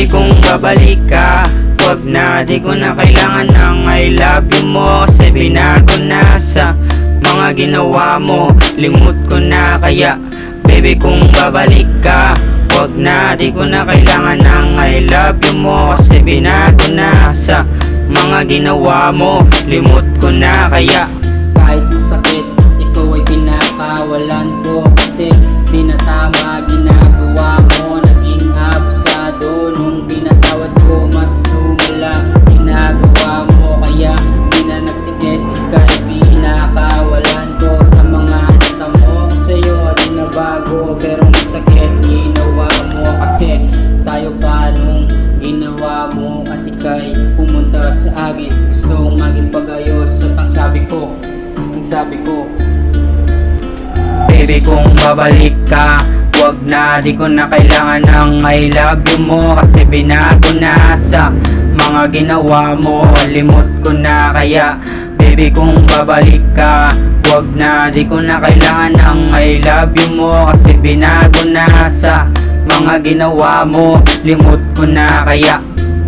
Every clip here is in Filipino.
Baby kung babalik ka, wag na, di ko na kailangan ng I love you mo. Kasi binago na sa mga ginawa mo, limot ko na kaya. Baby kung babalik ka, wag na, di ko na kailangan ng I love you mo. Kasi binago na sa mga ginawa mo, limot ko na kaya. Kahit masakit, ikaw ay pinakawalan ko. Kasi di na tama ginagawa mo. Naging absado nung pinatawad ko, mas lumala ginagawa mo. Kaya di na nagtiis, ika'y pinakawalan ko. Sa mga nata mo, sa'yo di na bago, pero masakit ginawa mo. Kasi tayo pa nung ginawa mo, at ika'y pumunta sa akin. Gusto kong maging pagayos at ang sabi ko, Baby kung babalik ka, wag na, di ko na kailangan ng I love you mo. Kasi binago na sa mga ginawa mo, limot ko na kaya. Baby kung babalik ka, wag na, di ko na kailangan ng I love you mo. Kasi binago na sa mga ginawa mo, limot ko na kaya.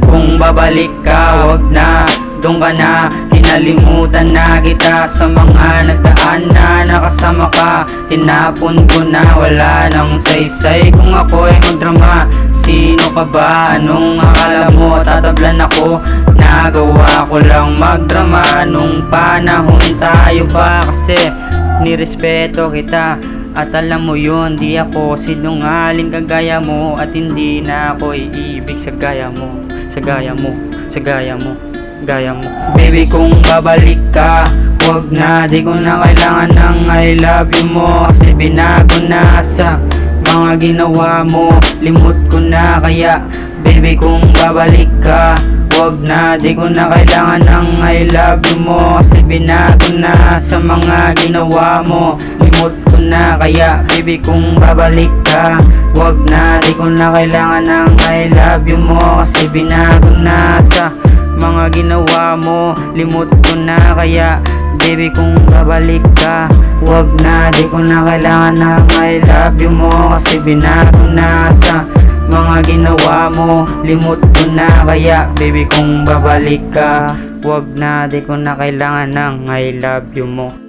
Kung babalik ka, wag na, doon ka na, kinalimutan na kita. Sa mga nagdaan na nakasama ka, tinapon ko na, wala nang saysay. Kung ako'y magdrama, sino ka ba? Anong akala mo? Tatablan ako, nagawa ko lang magdrama. Nung panahon tayo ba, kasi nirespeto kita. At alam mo yun, di ako sinungaling kagaya mo. At hindi na ako iibig sa gaya mo, sa gaya mo, sa gaya mo, gaya mo. Baby kung babalik ka, wag na, di ko na kailangan ng I love you mo. Kasi binago na sa mga ginawa mo, limot ko na kaya. Baby kung babalik ka, wag na, di ko na kailangan ng I love you mo. Kasi binago na sa mga ginawa mo, limot ko na kaya. Baby kung babalik ka, wag na, di ko na kailangan ng I love you mo. Kasi binago na sa mga ginawa mo, limot ko na kaya. Baby kung babalik ka, wag na, di ko na kailangan ng I love you mo. Kasi binago na sa mga ginawa mo, limot ko na kaya. Baby kung babalik ka, wag na, di ko na kailangan ng I love you mo.